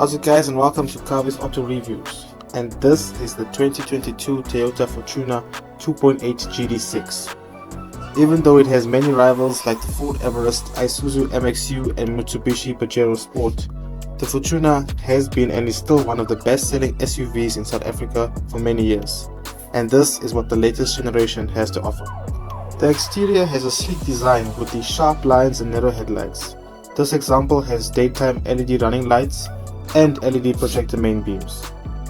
How's it guys, and welcome to Kavi's Auto Reviews, and this is the 2022 Toyota Fortuner 2.8 GD6. Even though it has many rivals like the Ford Everest, Isuzu MXU and Mitsubishi Pajero Sport, the Fortuner has been and is still one of the best-selling SUVs in South Africa for many years, and this is what the latest generation has to offer. The exterior has a sleek design with these sharp lines and narrow headlights. This example has daytime LED running lights and LED projector main beams.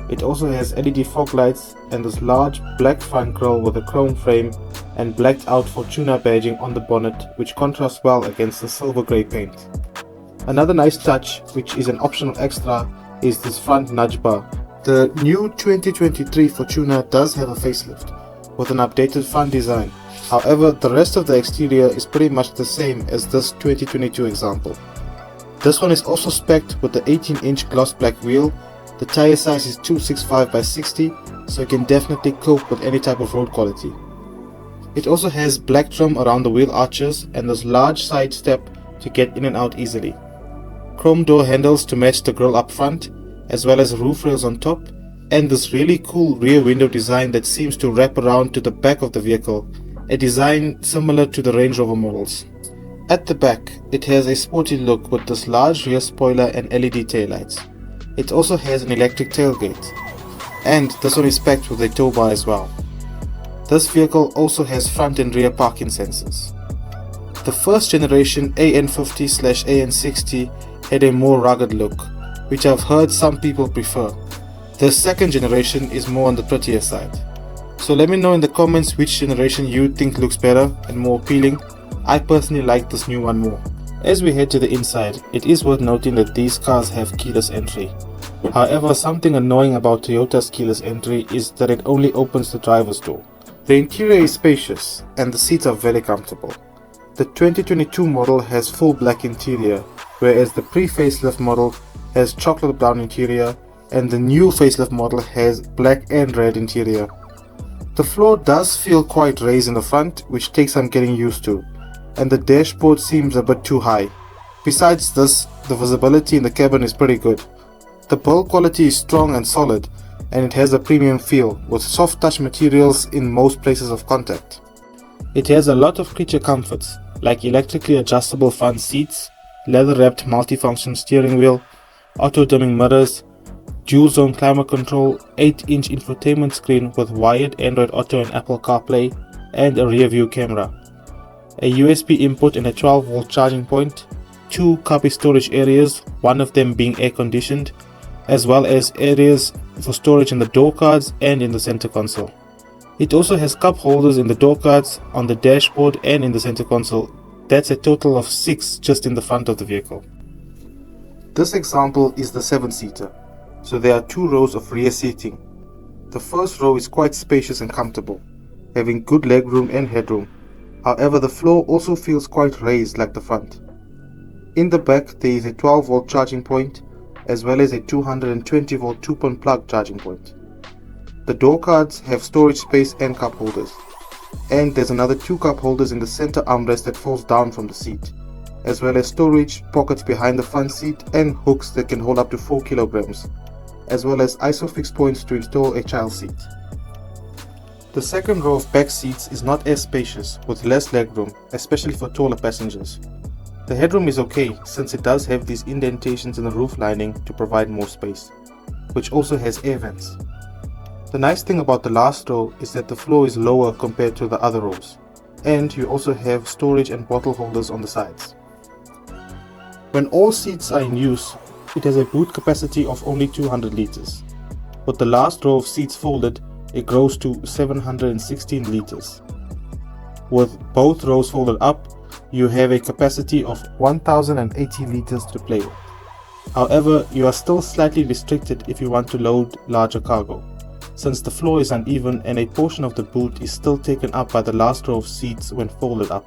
It also has LED fog lights and this large black front grille with a chrome frame and blacked out Fortuner badging on the bonnet, which contrasts well against the silver grey paint. Another nice touch, which is an optional extra, is this front nudge bar. The new 2023 Fortuner does have a facelift with an updated front design. However, the rest of the exterior is pretty much the same as this 2022 example. This one is also spec'd with the 18-inch gloss black wheel. The tire size is 265 by 60, so it can definitely cope with any type of road quality. It also has black trim around the wheel arches and this large side step to get in and out easily. Chrome door handles to match the grille up front, as well as roof rails on top, and this really cool rear window design that seems to wrap around to the back of the vehicle, a design similar to the Range Rover models. At the back, it has a sporty look with this large rear spoiler and LED taillights. It also has an electric tailgate, and this one is packed with a tow bar as well. This vehicle also has front and rear parking sensors. The first generation AN50/AN60 had a more rugged look, which I've heard some people prefer. The second generation is more on the prettier side. So let me know in the comments which generation you think looks better and more appealing. I personally like this new one more. As we head to the inside, it is worth noting that these cars have keyless entry. However, something annoying about Toyota's keyless entry is that it only opens the driver's door. The interior is spacious and the seats are very comfortable. The 2022 model has full black interior, whereas the pre-facelift model has chocolate brown interior and the new facelift model has black and red interior. The floor does feel quite raised in the front, which takes some getting used to, and the dashboard seems a bit too high. Besides this, the visibility in the cabin is pretty good. The build quality is strong and solid, and it has a premium feel with soft touch materials in most places of contact. It has a lot of creature comforts like electrically adjustable front seats, leather wrapped multifunction steering wheel, auto dimming mirrors, dual zone climate control, 8-inch infotainment screen with wired Android Auto and Apple CarPlay, and a rear view camera. A USB input and a 12-volt charging point, 2 copy storage areas, one of them being air conditioned, as well as areas for storage in the door cards and in the center console. It also has cup holders in the door cards, on the dashboard and in the center console. That's a total of 6 just in the front of the vehicle. This example is the 7-seater, so there are 2 rows of rear seating. The first row is quite spacious and comfortable, having good legroom and headroom. However, the floor also feels quite raised like the front. In the back, there is a 12-volt charging point as well as a 220-volt 2-pin plug charging point. The door cards have storage space and cup holders, and there's another 2 cup holders in the center armrest that falls down from the seat, as well as storage pockets behind the front seat and hooks that can hold up to 4 kilograms, as well as ISOFIX points to install a child seat. The second row of back seats is not as spacious, with less legroom, especially for taller passengers. The headroom is okay since it does have these indentations in the roof lining to provide more space, which also has air vents. The nice thing about the last row is that the floor is lower compared to the other rows, and you also have storage and bottle holders on the sides. When all seats are in use, it has a boot capacity of only 200 liters. With the last row of seats folded, it grows to 716 liters. With both rows folded up, you have a capacity of 1080 liters to play with. However, you are still slightly restricted if you want to load larger cargo, since the floor is uneven and a portion of the boot is still taken up by the last row of seats when folded up.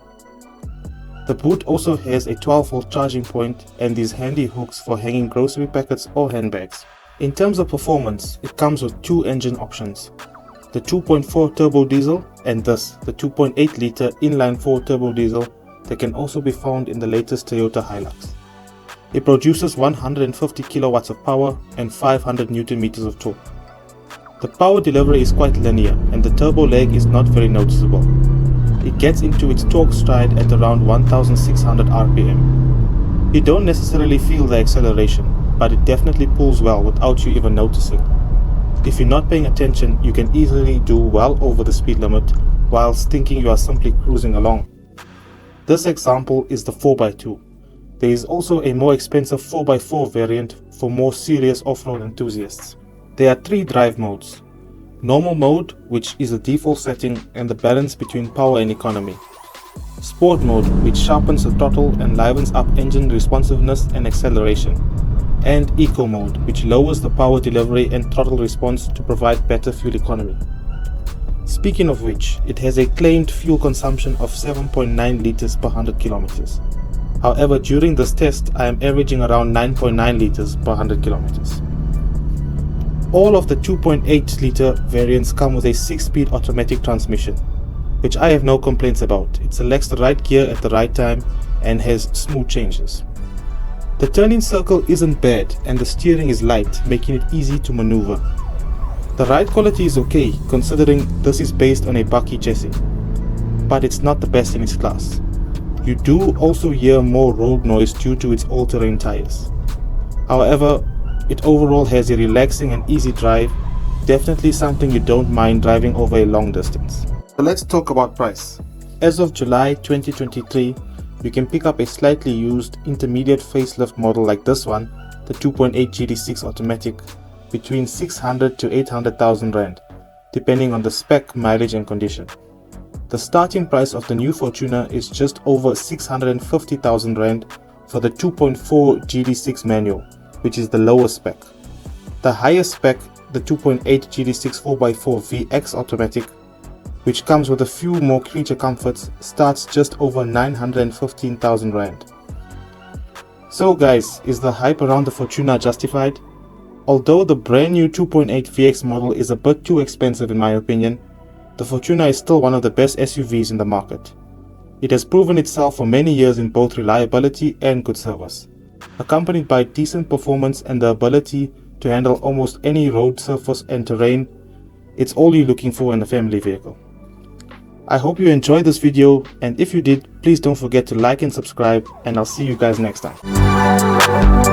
The boot also has a 12-volt charging point and these handy hooks for hanging grocery packets or handbags. In terms of performance, it comes with 2 engine options, the 2.4 turbo diesel and thus the 2.8 liter inline 4 turbo diesel that can also be found in the latest Toyota Hilux. It produces 150 kilowatts of power and 500 Newton meters of torque. The power delivery is quite linear and the turbo lag is not very noticeable. It gets into its torque stride at around 1600 RPM. You don't necessarily feel the acceleration, but it definitely pulls well without you even noticing. If you're not paying attention, you can easily do well over the speed limit whilst thinking you are simply cruising along. This example is the 4x2. There is also a more expensive 4x4 variant for more serious off-road enthusiasts. There are 3 drive modes. Normal mode, which is the default setting and the balance between power and economy. Sport mode, which sharpens the throttle and livens up engine responsiveness and acceleration. And Eco mode, which lowers the power delivery and throttle response to provide better fuel economy. Speaking of which, it has a claimed fuel consumption of 7.9 liters per 100 kilometers. However, during this test, I am averaging around 9.9 liters per 100 kilometers. All of the 2.8 liter variants come with a 6-speed automatic transmission, which I have no complaints about. It selects the right gear at the right time and has smooth changes. The turning circle isn't bad and the steering is light, making it easy to maneuver. The ride quality is okay, considering this is based on a bucky chassis, but it's not the best in its class. You do also hear more road noise due to its all-terrain tires. However, it overall has a relaxing and easy drive, definitely something you don't mind driving over a long distance. So let's talk about price. As of July 2023, you can pick up a slightly used intermediate facelift model like this one, the 2.8 GD6 Automatic, between 600 to 800,000 Rand, depending on the spec, mileage and condition. The starting price of the new Fortuner is just over 650,000 Rand for the 2.4 GD6 manual, which is the lower spec. The higher spec, the 2.8 GD6 4x4 VX Automatic, which comes with a few more creature comforts, starts just over 915,000 Rand. So guys, is the hype around the Fortuner justified? Although the brand new 2.8 VX model is a bit too expensive in my opinion, the Fortuner is still one of the best SUVs in the market. It has proven itself for many years in both reliability and good service, accompanied by decent performance and the ability to handle almost any road surface and terrain. It's all you're looking for in a family vehicle. I hope you enjoyed this video, and if you did, please don't forget to like and subscribe, and I'll see you guys next time.